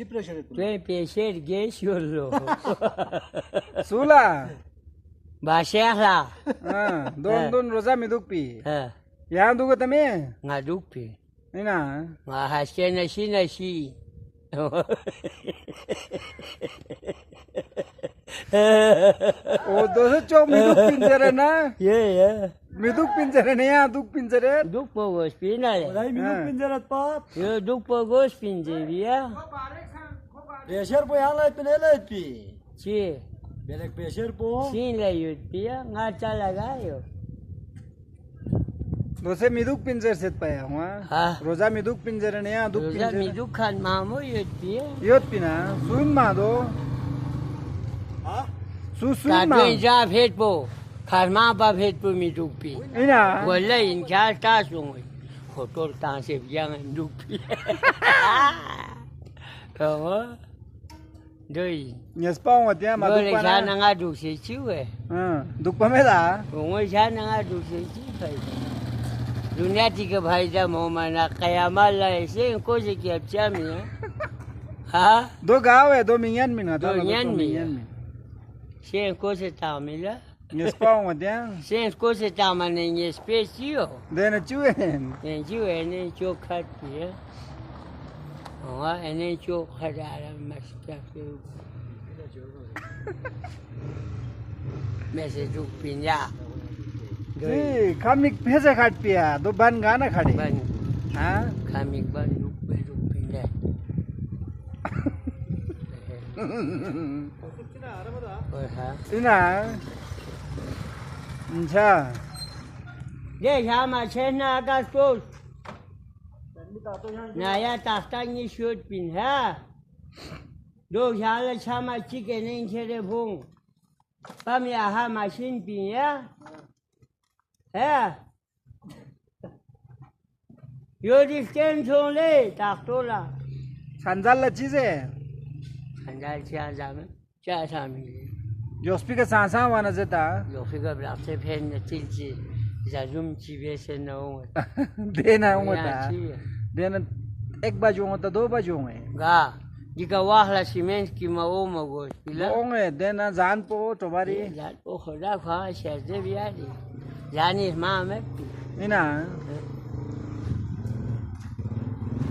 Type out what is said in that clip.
Pressure येतो तुझे patient घे शिवलो सुला भाषाला दोन दोन रोजा मी दुख पी हा या दुख तमे ngaduk pe ना mahasya nasi ओ दोस्त चौक मी दुख पिंजरे ना ya मी दुख पिंजरे नाही या दुख पिंजरे duk pogos pinale नाही मी पिंजऱ्यात पाप yo duk pogos pinjevia pressure पो याला पिनेला पी ci बेलेग प्रेशर पो sin la yut pia ngacha lagayo दोसे मी दुख पिंजर सेत पाया हुआ हा रोजा मी दुख पिंजरे नाही या दुख roza पिंजरे midukan mamo yut pia योत पिना सुन मा दो हा सुन मा kadwen ja phet po kharma ba phet po miduk pi इना wala in kya ta sung photo ta se yang duk pi kawa doi yes पाऊ होत्या मा Rồi दुख là पाना cha năng ăn được gì chứ vậy? दुख पमे दा Ngồi cha năng ăn được gì chứ vậy? Dunia tiga bhai dah mau mana kaya malah sih kau je kiap jam ya? Ha? दो गाव है दो मियान में ना दो मियान में. में Sih kau se tahu mila? Yes पाऊ होत्या Sih kau se tahu mana ni spesial? देना चुए Yang juga ini coklat ya. Oh, ini coklat dalam masak tu. Mesti tu pinjam. जी खामिक facie खाट पिया दो बन गाना खाड़ी Ban हाँ kami banduk beduk pindah. Oh ha. इना अच्छा Dia sama cina atas tu. Naya tahtanya shoot pin ha. Do jala sama chicken in chere bung. Pam ya ha machine pin ya. Ha. Yo disken chole tahtola. संजाल चीज है Andal cia zaman. Cia sami. जोस्पी का सांसा वाना जेता Yo fica brate pen tilji. Zazum chive se no. देना होता देना एक बाजू होता दो बाजू है Ga. Jika wahla cement ki mau magos. Bila. होंगे देना जान पो तुम्हारी Zat oh khoda kha shazde biadi. Yani ma me. इना